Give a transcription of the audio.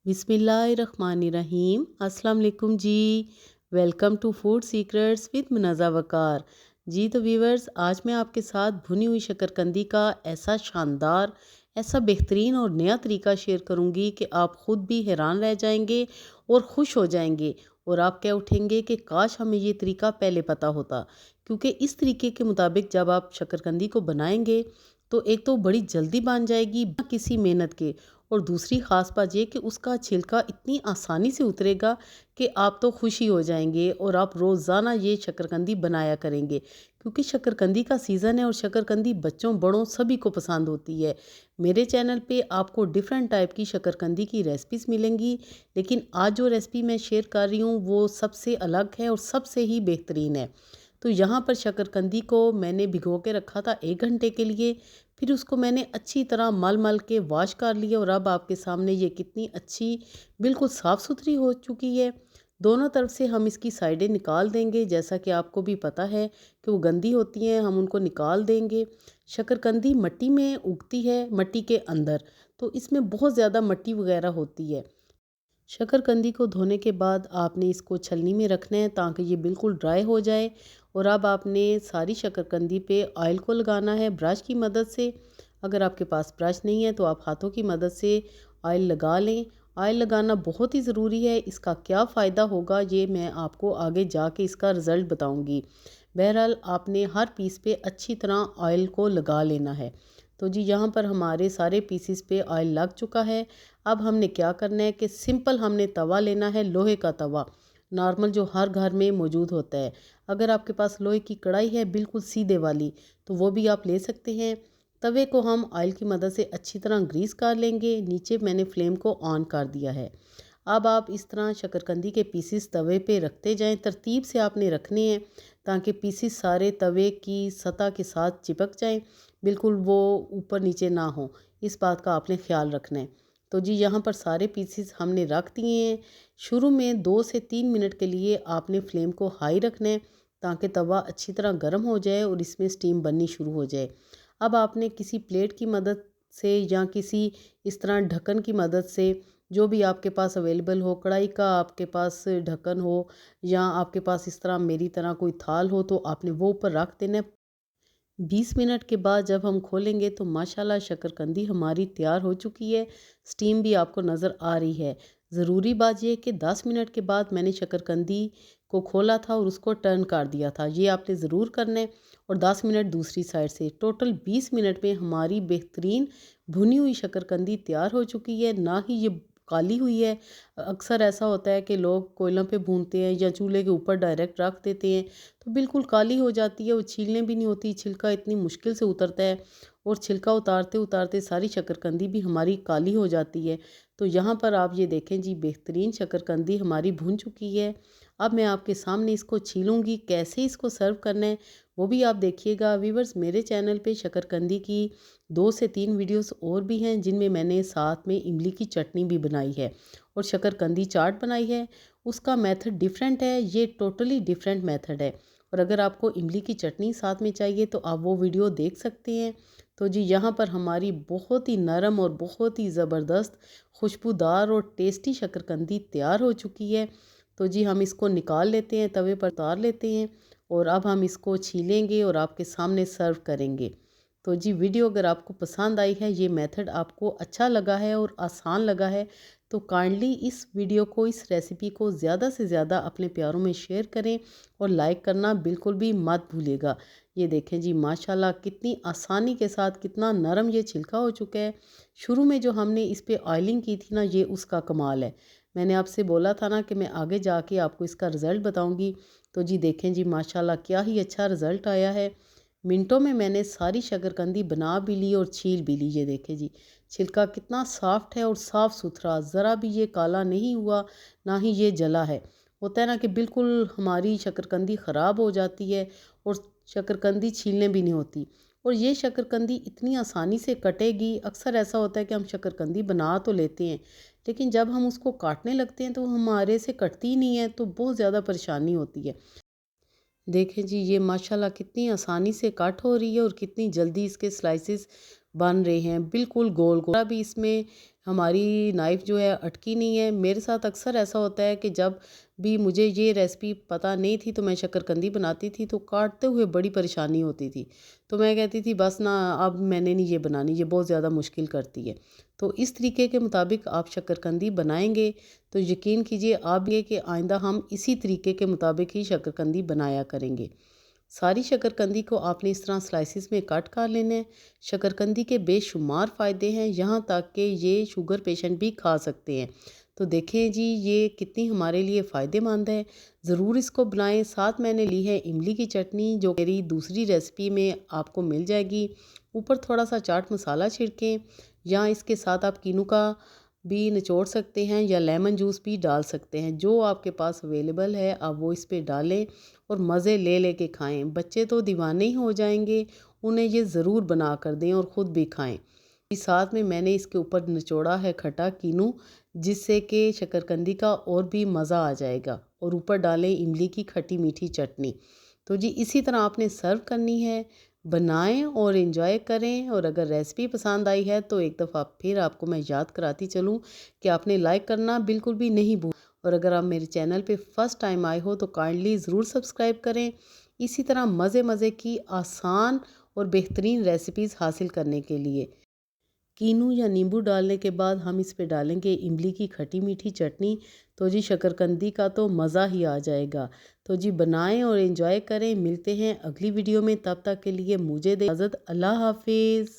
बिस्मिल्लाहिर्रहमानिर्रहीम। अस्सलाम वालेकुम जी। Welcome to food secrets with Munaza Waqar. जी तो व्यूवर्स, आज मैं आपके साथ भुनी हुई शकरकंदी का ऐसा शानदार, ऐसा बेहतरीन और नया तरीका शेयर करूंगी कि आप ख़ुद भी हैरान रह जाएंगे और ख़ुश हो जाएंगे। और आप कह उठेंगे कि काश हमें ये तरीका पहले पता होता, क्योंकि इस तरीके के मुताबिक जब आप शकरकंदी को बनाएंगे तो एक तो बड़ी जल्दी बन जाएगी बिना किसी मेहनत के, और दूसरी ख़ास बात ये कि उसका छिलका इतनी आसानी से उतरेगा कि आप तो खुश ही हो जाएंगे और आप रोज़ाना ये शकरकंदी बनाया करेंगे, क्योंकि शकरकंदी का सीज़न है और शकरकंदी बच्चों बड़ों सभी को पसंद होती है। मेरे चैनल पे आपको डिफरेंट टाइप की शकरकंदी की रेसिपीज़ मिलेंगी, लेकिन आज जो रेसिपी मैं शेयर कर रही हूँ वो सबसे अलग है और सबसे ही बेहतरीन है। तो यहाँ पर शकरकंदी को मैंने भिगो के रखा था 1 घंटे के लिए। फिर उसको मैंने अच्छी तरह मल मल के वॉश कर लिया और अब आपके सामने ये कितनी अच्छी बिल्कुल साफ़ सुथरी हो चुकी है। दोनों तरफ से हम इसकी साइडें निकाल देंगे, जैसा कि आपको भी पता है कि वो गंदी होती हैं, हम उनको निकाल देंगे। शकरकंदी मिट्टी में उगती है, मिट्टी के अंदर, तो इसमें बहुत ज़्यादा मिट्टी वगैरह होती है। शकरकंदी को धोने के बाद आपने इसको छलनी में रखना है ताकि ये बिल्कुल ड्राई हो जाए। और अब आपने सारी शकरकंदी पे ऑयल को लगाना है ब्रश की मदद से। अगर आपके पास ब्रश नहीं है तो आप हाथों की मदद से ऑयल लगा लें। ऑयल लगाना बहुत ही ज़रूरी है। इसका क्या फ़ायदा होगा ये मैं आपको आगे जाके इसका रिज़ल्ट बताऊंगी। बहरहाल आपने हर पीस पे अच्छी तरह ऑयल को लगा लेना है। तो जी यहाँ पर हमारे सारे पीसीस पे ऑयल लग चुका है। अब हमने क्या करना है कि सिंपल हमने तवा लेना है, लोहे का तवा, नॉर्मल जो हर घर में मौजूद होता है। अगर आपके पास लोहे की कढ़ाई है बिल्कुल सीधे वाली, तो वो भी आप ले सकते हैं। तवे को हम ऑयल की मदद से अच्छी तरह ग्रीस कर लेंगे। नीचे मैंने फ्लेम को ऑन कर दिया है। अब आप इस तरह शकरकंदी के पीसीस तवे पे रखते जाएं, तरतीब से आपने रखने हैं ताकि पीसीस सारे तवे की सतह के साथ चिपक जाएं, बिल्कुल वो ऊपर नीचे ना हो, इस बात का आपने ख्याल रखना है। तो जी यहाँ पर सारे पीसीस हमने रख दिए हैं। शुरू में 2 से 3 मिनट के लिए आपने फ्लेम को हाई रखना है ताकि तवा अच्छी तरह गर्म हो जाए और इसमें स्टीम बननी शुरू हो जाए। अब आपने किसी प्लेट की मदद से या किसी इस तरह ढक्कन की मदद से, जो भी आपके पास अवेलेबल हो, कढ़ाई का आपके पास ढक्कन हो या आपके पास इस तरह मेरी तरह कोई थाल हो, तो आपने वो ऊपर रख देना है। 20 मिनट के बाद जब हम खोलेंगे तो माशाल्लाह शकरकंदी हमारी तैयार हो चुकी है। स्टीम भी आपको नज़र आ रही है। ज़रूरी बात यह है कि 10 मिनट के बाद मैंने शकरकंदी को खोला था और उसको टर्न कर दिया था। ये आपने ज़रूर करना है। और 10 मिनट दूसरी साइड से, टोटल 20 मिनट में हमारी बेहतरीन भुनी हुई शकरकंदी तैयार हो चुकी है। ना ही ये काली हुई है। अक्सर ऐसा होता है कि लोग कोयलों पे भूनते हैं या चूल्हे के ऊपर डायरेक्ट रख देते हैं, तो बिल्कुल काली हो जाती है। वो छीलने भी नहीं होती, छिलका इतनी मुश्किल से उतरता है और छिलका उतारते उतारते सारी शकरकंदी भी हमारी काली हो जाती है। तो यहाँ पर आप ये देखें जी, बेहतरीन शकरकंदी हमारी भून चुकी है। अब मैं आपके सामने इसको छीलूँगी, कैसे इसको सर्व करना है वो भी आप देखिएगा। व्यूवर्स, मेरे चैनल पे शकरकंदी की 2 से 3 वीडियोस और भी हैं जिनमें मैंने साथ में इमली की चटनी भी बनाई है और शकरकंदी चाट बनाई है। उसका मेथड डिफरेंट है, ये टोटली डिफरेंट मेथड है। और अगर आपको इमली की चटनी साथ में चाहिए तो आप वो वीडियो देख सकते हैं। तो जी यहाँ पर हमारी बहुत ही नरम और बहुत ही ज़बरदस्त खुशबूदार और टेस्टी शकरकंदी तैयार हो चुकी है। तो जी हम इसको निकाल लेते हैं, तवे पर उतार लेते हैं और अब हम इसको छीलेंगे और आपके सामने सर्व करेंगे। तो जी वीडियो अगर आपको पसंद आई है, ये मेथड आपको अच्छा लगा है और आसान लगा है, तो काइंडली इस वीडियो को, इस रेसिपी को ज़्यादा से ज़्यादा अपने प्यारों में शेयर करें और लाइक करना बिल्कुल भी मत भूलिएगा। ये देखें जी माशाल्लाह कितनी आसानी के साथ कितना नरम ये छिलका हो चुका है। शुरू में जो हमने इस पे ऑयलिंग की थी ना, ये उसका कमाल है। मैंने आपसे बोला था ना कि मैं आगे जाके आपको इसका रिज़ल्ट बताऊंगी। तो जी देखें जी माशाल्लाह क्या ही अच्छा रिज़ल्ट आया है। मिनटों में मैंने सारी शकरकंदी बना भी ली और छील भी ली। ये देखें जी छिलका कितना सॉफ्ट है और साफ़ सुथरा, ज़रा भी ये काला नहीं हुआ, ना ही ये जला है। होता है ना कि बिल्कुल हमारी शकरकंदी ख़राब हो जाती है और शकरकंदी छीलने भी नहीं होती। और ये शकरकंदी इतनी आसानी से कटेगी। अक्सर ऐसा होता है कि हम शकरकंदी बना तो लेते हैं, लेकिन जब हम उसको काटने लगते हैं तो हमारे से कटती ही नहीं है, तो बहुत ज़्यादा परेशानी होती है। देखें जी ये माशाल्लाह कितनी आसानी से कट हो रही है और कितनी जल्दी इसके स्लाइसेस बन रहे हैं, बिल्कुल गोल गोल। भी इसमें हमारी नाइफ़ जो है अटकी नहीं है। मेरे साथ अक्सर ऐसा होता है कि जब भी मुझे ये रेसिपी पता नहीं थी तो मैं शक्करकंदी बनाती थी तो काटते हुए बड़ी परेशानी होती थी। तो मैं कहती थी बस ना, अब मैंने नहीं ये बनानी, ये बहुत ज़्यादा मुश्किल करती है। तो इस तरीके के मुताबिक आप शक्करकंदी बनाएँगे तो यकीन कीजिए आप ये कि आइंदा हम इसी तरीके के मुताबिक ही शक्करकंदी बनाया करेंगे। सारी शक्करकंदी को आपने इस तरह स्लाइसिस में कट कर लेना है। शक्करकंदी के बेशुमार फ़ायदे हैं, यहाँ तक कि ये शुगर पेशेंट भी खा सकते हैं। तो देखें जी ये कितनी हमारे लिए फ़ायदेमंद है। ज़रूर इसको बनाएं। साथ मैंने ली है इमली की चटनी, जो मेरी दूसरी रेसिपी में आपको मिल जाएगी। ऊपर थोड़ा सा चाट मसाला छिड़कें, या इसके साथ आप किनू का भी निचोड़ सकते हैं या लेमन जूस भी डाल सकते हैं। जो आपके पास अवेलेबल है आप वो इस पे डालें और मज़े ले ले के खाएँ। बच्चे तो दीवाने ही हो जाएंगे, उन्हें ये ज़रूर बना कर दें और ख़ुद भी खाएँ। साथ में मैंने इसके ऊपर निचोड़ा है खट्टा कीनू, जिससे कि शक्करकंदी का और भी मज़ा आ जाएगा, और ऊपर डालें इमली की खट्टी मीठी चटनी। तो जी इसी तरह आपने सर्व करनी है। बनाएं और इन्जॉय करें। और अगर रेसिपी पसंद आई है तो एक दफ़ा फिर आपको मैं याद कराती चलूँ कि आपने लाइक करना बिल्कुल भी नहीं भूल। और अगर आप मेरे चैनल पे फर्स्ट टाइम आए हो तो काइंडली ज़रूर सब्सक्राइब करें, इसी तरह मज़े मज़े की आसान और बेहतरीन रेसिपीज़ हासिल करने के लिए। कीनू या नींबू डालने के बाद हम इस पे डालेंगे इमली की खट्टी मीठी चटनी। तो जी शक्करकंदी का तो मज़ा ही आ जाएगा। तो जी बनाएं और एंजॉय करें। मिलते हैं अगली वीडियो में, तब तक के लिए मुझे दे इजाज़त। अल्लाह हाफिज़।